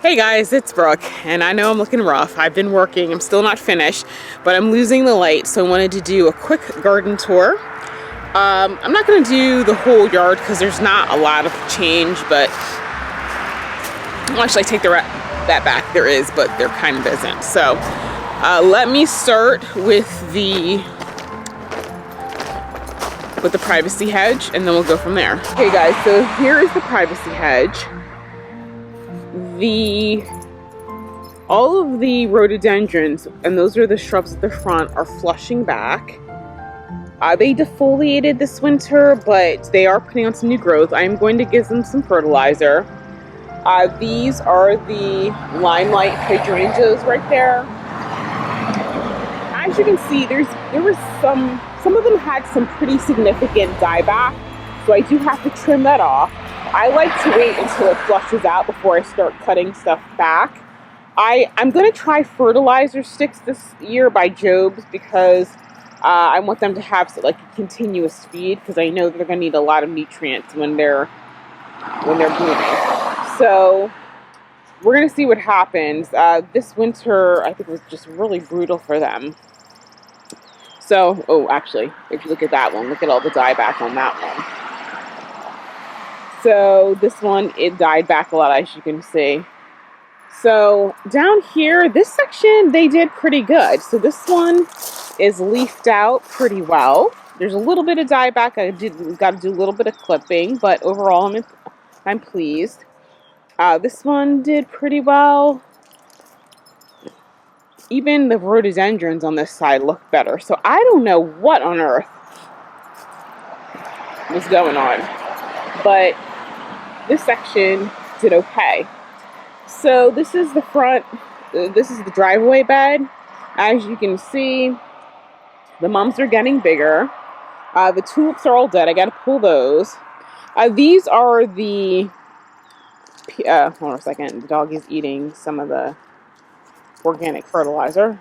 Hey guys, it's Brooke, and I know I'm looking rough. I've been working, I'm still not finished, but I'm losing the light, so I wanted to do a quick garden tour. I'm not going to do the whole yard because there's not a lot of change, but actually I take that back. There is, but there kind of isn't. So let me start with the privacy hedge, and then we'll go from there. Okay guys, so here is the privacy hedge. All of the rhododendrons, and those are the shrubs at the front, are flushing back. They defoliated this winter, but they are putting on some new growth. I'm going to give them some fertilizer. These are the limelight hydrangeas right there. As you can see, there was some of them had some pretty significant dieback, so I do have to trim that off. I like to wait until it flushes out before I start cutting stuff back. I'm going to try fertilizer sticks this year by Job's because I want them to have like a continuous feed, because I know they're going to need a lot of nutrients when they're blooming. So we're going to see what happens. This winter, I think, was just really brutal for them. So, oh, actually, if you look at that one, look at all the dieback on that one. So this one, it died back a lot, as you can see. So down here, this section, they did pretty good. So this one is leafed out pretty well. There's a little bit of dieback. Got to do a little bit of clipping, but overall, I'm pleased. This one did pretty well. Even the rhododendrons on this side look better. So I don't know what on earth was going on, but this section did okay. So this is the front, this is the driveway bed. As you can see, the mums are getting bigger. The tulips are all dead. I gotta pull those. These are the, hold on a second, the dog is eating some of the organic fertilizer.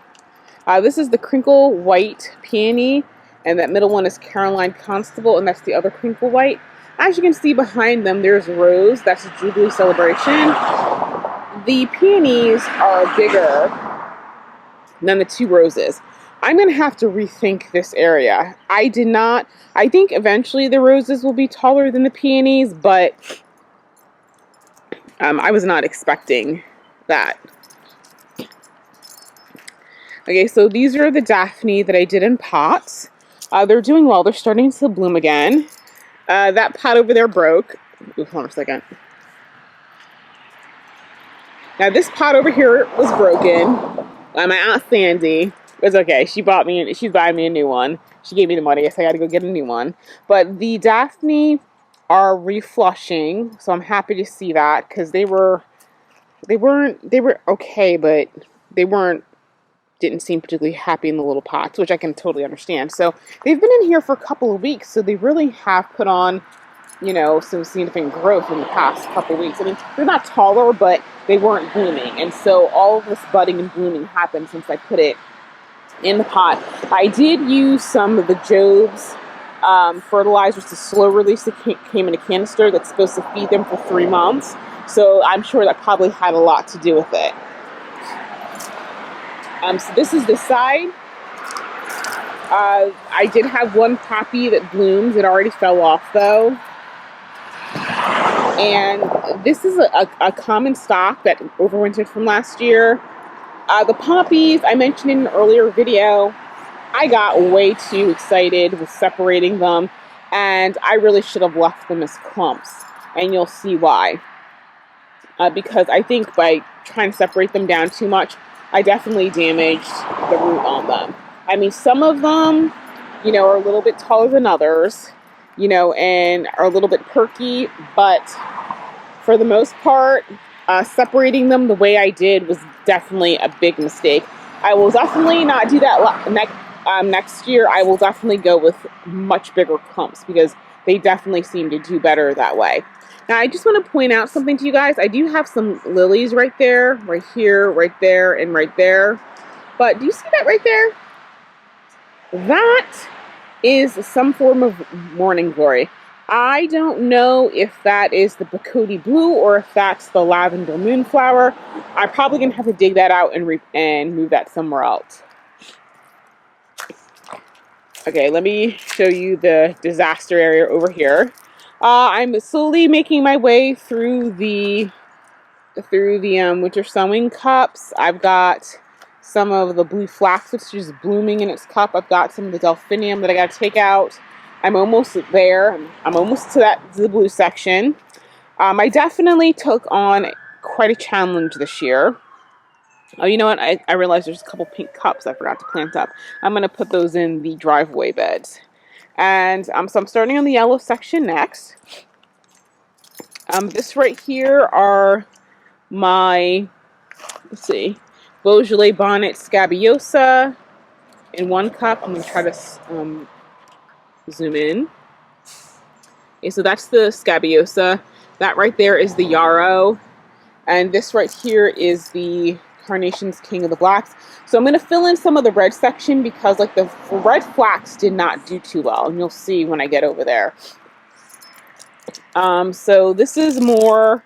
This is the crinkle white peony, and that middle one is Caroline Constable, and that's the other crinkle white. As you can see behind them, there's Rose, that's a Jubilee celebration. The peonies are bigger than the two roses. I'm going to have to rethink this area. I think eventually the roses will be taller than the peonies, but I was not expecting that. Okay, so these are the Daphne that I did in pots. They're doing well. They're starting to bloom again. That pot over there broke. Ooh, hold on a second. Now this pot over here was broken. My Aunt Sandy, it's okay. She's buying me a new one. She gave me the money, so I got to go get a new one. But the Daphne are reflushing, so I'm happy to see that, because they were okay, but they didn't seem particularly happy in the little pots, which I can totally understand. So they've been in here for a couple of weeks, so they really have put on, some significant growth in the past couple of weeks. I mean, they're not taller, but they weren't blooming. And so all of this budding and blooming happened since I put it in the pot. I did use some of the Job's fertilizers to slow release. It came in a canister that's supposed to feed them for 3 months. So I'm sure that probably had a lot to do with it. So this is the side. I did have one poppy that blooms. It already fell off though. And this is a common stock that overwintered from last year. The poppies, I mentioned in an earlier video, I got way too excited with separating them, and I really should have left them as clumps, and you'll see why. Because I think by trying to separate them down too much, I definitely damaged the root on them. I mean, some of them, are a little bit taller than others, and are a little bit perky, but for the most part, separating them the way I did was definitely a big mistake. I will definitely not do that next year. I will definitely go with much bigger clumps, because they definitely seem to do better that way. Now, I just want to point out something to you guys. I do have some lilies right there, right here, right there, and right there. But do you see that right there? That is some form of morning glory. I don't know if that is the Bacote Blue or if that's the Lavender Moonflower. I'm probably going to have to dig that out and move that somewhere else. Okay, let me show you the disaster area over here. I'm slowly making my way through the winter sowing cups. I've got some of the blue flax, which is blooming in its cup. I've got some of the delphinium that I got to take out. I'm almost there. I'm almost to the blue section. I definitely took on quite a challenge this year. Oh, you know what? I realized there's a couple pink cups I forgot to plant up. I'm going to put those in the driveway beds. And so I'm starting on the yellow section next. This right here are my, let's see, Beaujolais Bonnet Scabiosa in one cup. I'm going to try to zoom in. Okay, so that's the Scabiosa. That right there is the Yarrow. And this right here is the Carnation's King of the Blacks. So I'm going to fill in some of the red section because like the red flax did not do too well. And you'll see when I get over there. So this is more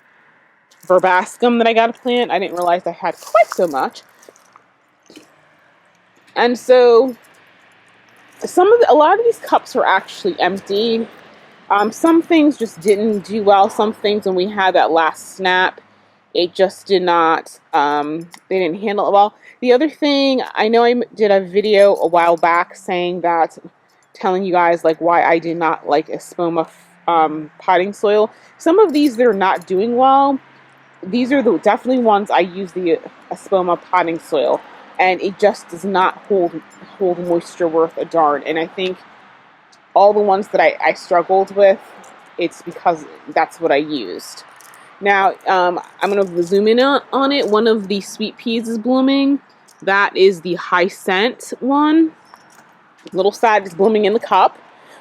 verbascum that I got to plant. I didn't realize I had quite so much. And so a lot of these cups are actually empty. Some things just didn't do well. Some things when we had that last snap, it just did not, they didn't handle it well. The other thing, I know I did a video a while back saying that, telling you guys like why I did not like Espoma potting soil. Some of these, they're not doing well. These are definitely ones I use the Espoma potting soil, and it just does not hold moisture worth a darn. And I think all the ones that I struggled with, it's because that's what I used. Now, I'm going to zoom in on it. One of the sweet peas is blooming. That is the High Scent one. Little Sad is blooming in the cup.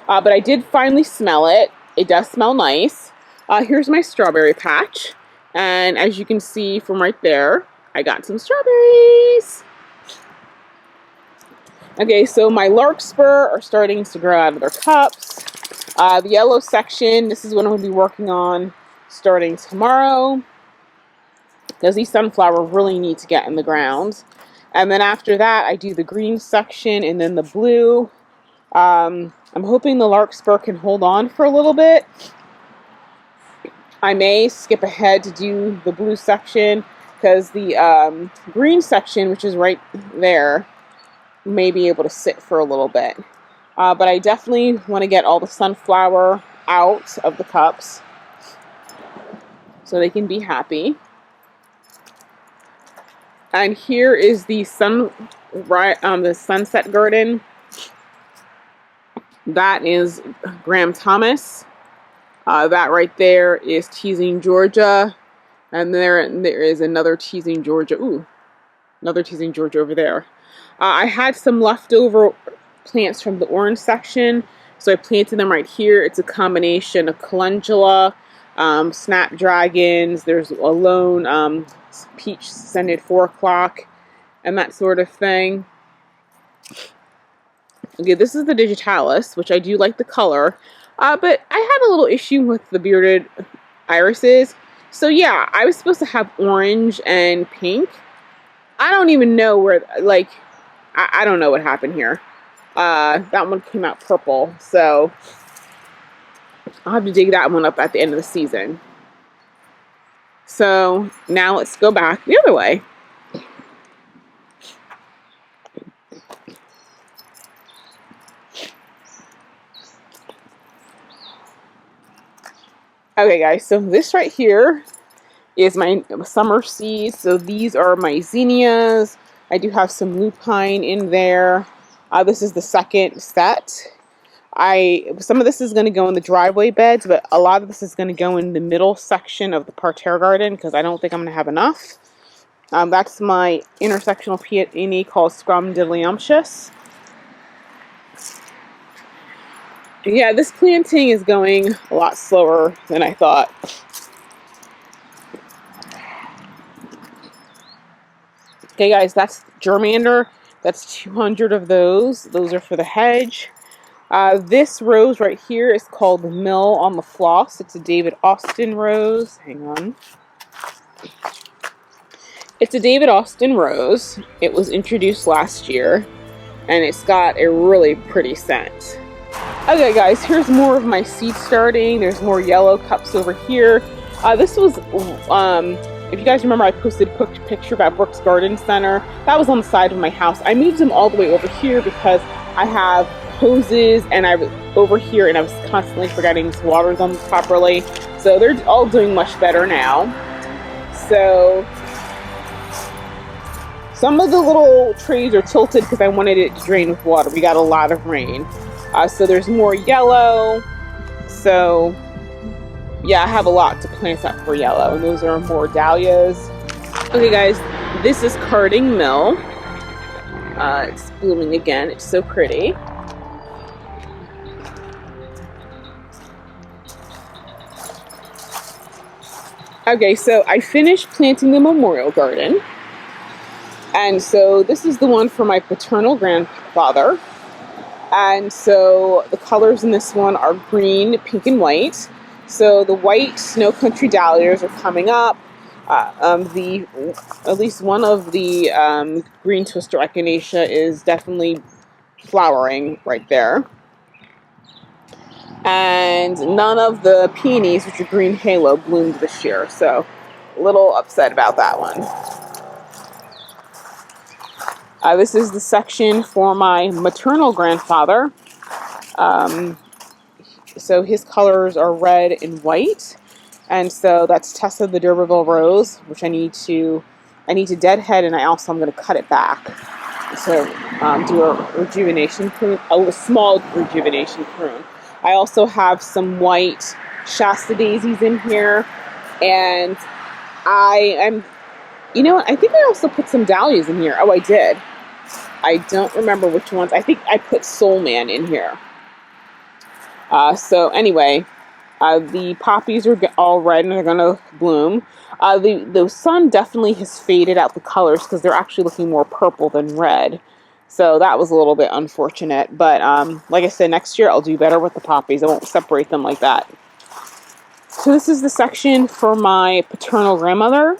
But I did finally smell it. It does smell nice. Here's my strawberry patch. And as you can see from right there, I got some strawberries. Okay, so my larkspur are starting to grow out of their cups. The yellow section, this is what I'm going to be working on starting tomorrow, because these sunflowers really need to get in the ground. And then after that, I do the green section and then the blue. I'm hoping the larkspur can hold on for a little bit. I may skip ahead to do the blue section because the green section, which is right there, may be able to sit for a little bit. But I definitely want to get all the sunflower out of the cups so they can be happy. And here is the sunset garden. That is Graham Thomas. That right there is Teasing Georgia. And there is another Teasing Georgia. Ooh, another Teasing Georgia over there. I had some leftover plants from the orange section, so I planted them right here. It's a combination of calendula, snapdragons, there's a lone peach scented 4 o'clock, and that sort of thing. Okay, this is the digitalis, which I do like the color, but I had a little issue with the bearded irises. So yeah, I was supposed to have orange and pink. I don't even know where, like, I don't know what happened here. That one came out purple, so I'll have to dig that one up at the end of the season. So now let's go back the other way. Okay guys, so this right here is my summer seeds. So these are my zinnias. I do have some lupine in there. This is the second set. Some of this is going to go in the driveway beds, but a lot of this is going to go in the middle section of the parterre garden because I don't think I'm going to have enough. That's my intersectional peony called Scrumdiddlyumptious. Yeah, this planting is going a lot slower than I thought. Okay guys, that's germander. That's 200 of those. Those are for the hedge. This rose right here is called Mill on the Floss. It's a David Austin rose. Hang on. It's a David Austin rose. It was introduced last year, and it's got a really pretty scent. Okay guys, here's more of my seed starting. There's more yellow cups over here. This was, if you guys remember, I posted a picture about Brooks Garden Center. That was on the side of my house. I moved them all the way over here because I have hoses, and I was over here and I was constantly forgetting to water them properly. So they're all doing much better now. So some of the little trays are tilted because I wanted it to drain with water. We got a lot of rain. So there's more yellow. So yeah, I have a lot to plant up for yellow, and those are more dahlias. Okay guys, this is Carding Mill. It's blooming again. It's so pretty. Okay, so I finished planting the memorial garden. And so this is the one for my paternal grandfather. And so the colors in this one are green, pink, and white. So the white Snow Country dahlias are coming up. At least one of the green twister echinacea is definitely flowering right there. And none of the peonies, which are green halo, bloomed this year. So a little upset about that one. This is the section for my maternal grandfather. So his colors are red and white. And so that's Tessa the D'Urberville Rose, which I need to deadhead, and I'm going to cut it back. So do a rejuvenation prune, a small rejuvenation prune. I also have some white Shasta daisies in here, and you know what? I think I also put some dahlias in here. Oh, I did. I don't remember which ones. I think I put Soul Man in here. So anyway, the poppies are all red and they're going to bloom. The sun definitely has faded out the colors because they're actually looking more purple than red. So that was a little bit unfortunate. But like I said, next year I'll do better with the poppies. I won't separate them like that. So this is the section for my paternal grandmother.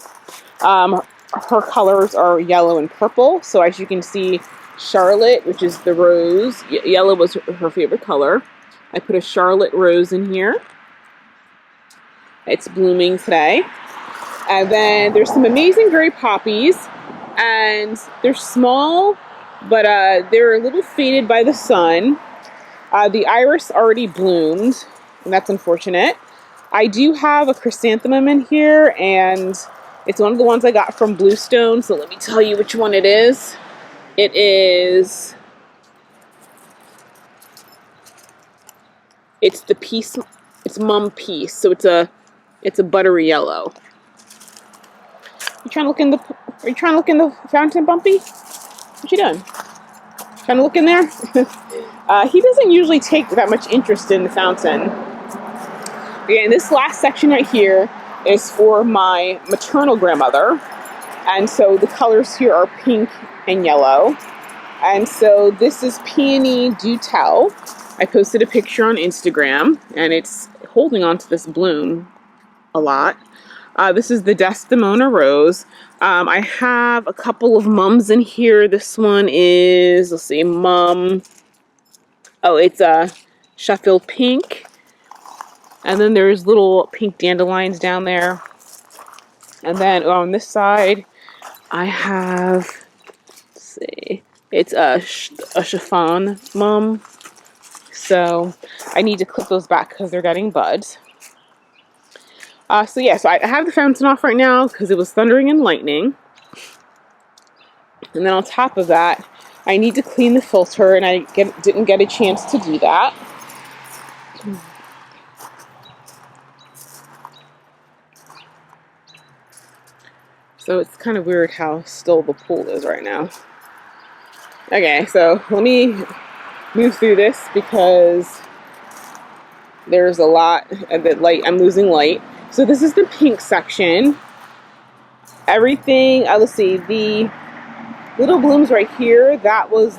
Her colors are yellow and purple. So as you can see, Charlotte, which is the rose, yellow was her favorite color. I put a Charlotte rose in here. It's blooming today. And then there's some amazing gray poppies, and they're small, but they're a little faded by the sun. The iris already bloomed, and that's unfortunate. I do have a chrysanthemum in here, and it's one of the ones I got from Bluestone, so let me tell you which one it is. It's the Peace, it's Mum Peace, so it's a buttery yellow. Are you trying to look in the fountain, Bumpy? What you doing? Trying to look in there? He doesn't usually take that much interest in the fountain. Okay, and this last section right here is for my maternal grandmother. And so the colors here are pink and yellow. And so this is Peony Do Tell. I posted a picture on Instagram, and it's holding on to this bloom a lot. This is the Desdemona Rose. I have a couple of mums in here. This one is, let's see, Mum. Oh, it's a Sheffield Pink. And then there's little pink dandelions down there. And then on this side, I have, let's see, it's a chiffon Mum. So I need to clip those back because they're getting buds. So I have the fountain off right now because it was thundering and lightning. And then on top of that, I need to clean the filter, and I didn't get a chance to do that. So it's kind of weird how still the pool is right now. Okay, so let me move through this because there's a lot of the light. I'm losing light. So this is the pink section. Everything, let's see, the little blooms right here, that was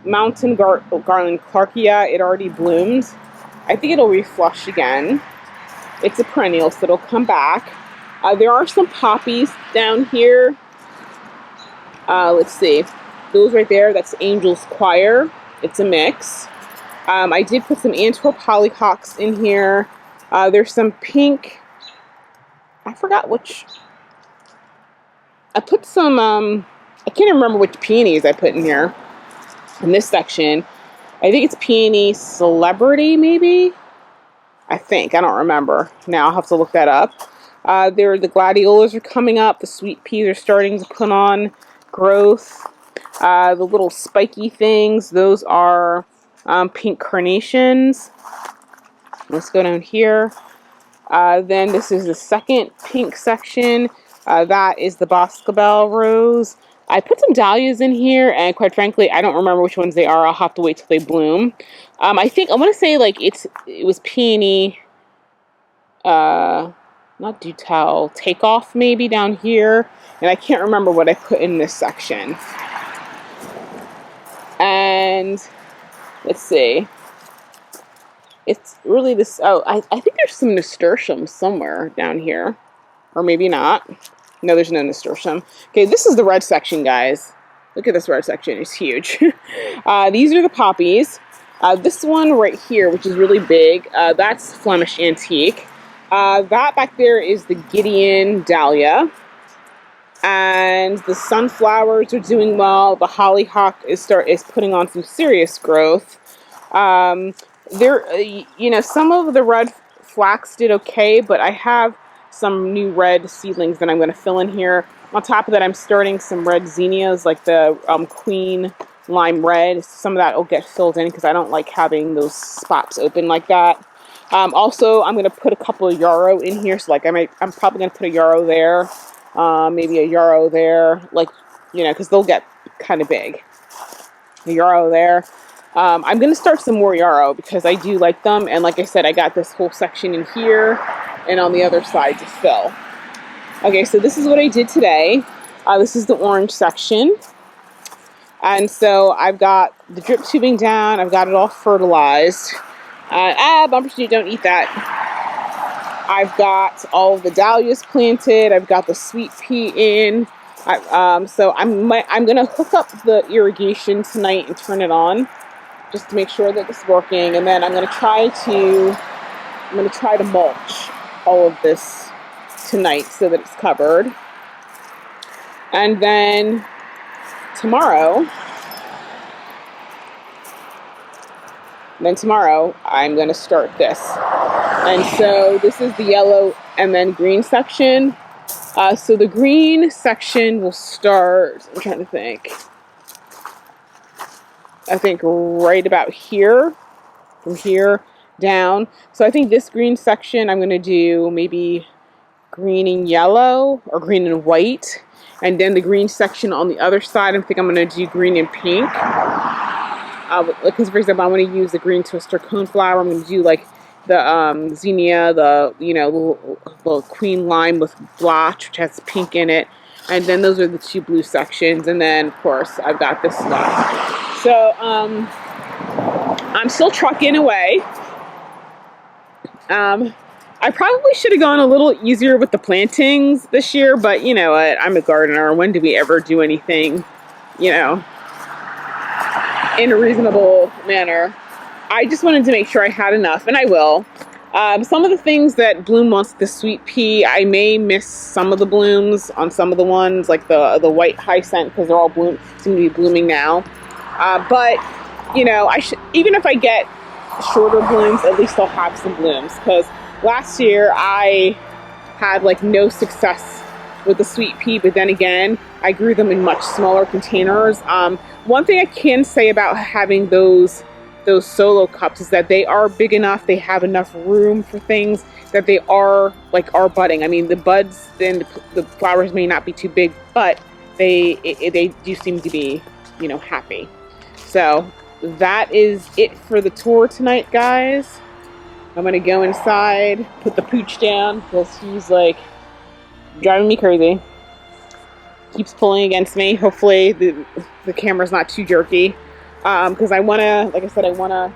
Mountain Garland Clarkia, it already bloomed. I think it'll reflush again. It's a perennial, so it'll come back. There are some poppies down here. Let's see. Those right there, that's Angel's Choir. It's a mix. I did put some Antwerp hollyhocks in here. There's some pink. I forgot which. I put some, I can't remember which peonies I put in here in this section. I think it's Peony Celebrity, maybe? I think. I don't remember. Now I'll have to look that up. The gladiolas are coming up. The sweet peas are starting to put on growth. The little spiky things, those are pink carnations. Let's go down here. Then this is the second pink section. That is the Boscobel rose. I put some dahlias in here, and quite frankly, I don't remember which ones they are. I'll have to wait till they bloom. I want to say like it was peony, not Dutel, Takeoff maybe down here, and I can't remember what I put in this section. And let's see. It's really this. Oh, I think there's some nasturtium somewhere down here, or maybe not. No, there's no nasturtium. Okay, this is the red section, guys. Look at this red section. It's huge. These are the poppies. This one right here, which is really big, that's Flemish Antique. That back there is the Gideon Dahlia. And the sunflowers are doing well. The hollyhock is putting on some serious growth. Some of the red flax did okay, but I have some new red seedlings that I'm going to fill in here. On top of that, I'm starting some red zinnias, like the Queen Lime Red. Some of that will get filled in because I don't like having those spots open like that. Also, I'm going to put a couple of yarrow in here. So, like, I'm probably going to put a yarrow there, maybe a yarrow there, like, because they'll get kind of big. A yarrow there. I'm going to start some more yarrow because I do like them. And like I said, I got this whole section in here and on the other side to fill. Okay, so this is what I did today. This is the orange section. And so I've got the drip tubing down. I've got it all fertilized. Bumper Street, don't eat that. I've got all of the dahlias planted. I've got the sweet pea in. So I'm going to hook up the irrigation tonight and turn it on, just to make sure that it's working. And then I'm going to try to mulch all of this tonight so that it's covered. And then tomorrow I'm going to start this. And so this is the yellow and then green section. So the green section will start, I'm trying to think. I think right about here, from here down. So I think this green section, I'm going to do maybe green and yellow or green and white. And then the green section on the other side, I think I'm going to do green and pink. Because, for example, I want to use the green twister coneflower. I'm going to do like the zinnia, the little queen lime with blotch, which has pink in it. And then those are the two blue sections. And then, of course, I've got this stuff. So, I'm still trucking away. I probably should have gone a little easier with the plantings this year, but you know what? I'm a gardener. When do we ever do anything, in a reasonable manner? I just wanted to make sure I had enough, and I will. Some of the things that bloom once the sweet pea, I may miss some of the blooms on some of the ones, like the white hyacinth, because they're all seem to be blooming now. But I should, even if I get shorter blooms, at least I'll have some blooms, because last year I had like no success with the sweet pea, but then again, I grew them in much smaller containers. One thing I can say about having those solo cups is that they are big enough, they have enough room for things, that they are budding. I mean, the buds and the flowers may not be too big, but they do seem to be, happy. So that is it for the tour tonight, guys. I'm gonna go inside, put the pooch down, because he's like driving me crazy. Keeps pulling against me. Hopefully the camera's not too jerky. because I want to, like I said, I want to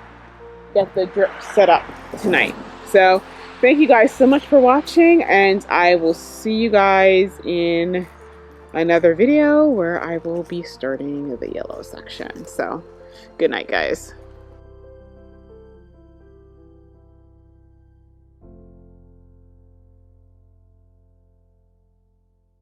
get the drip set up tonight. So thank you guys so much for watching, and I will see you guys in another video where I will be starting the yellow section. So good night, guys.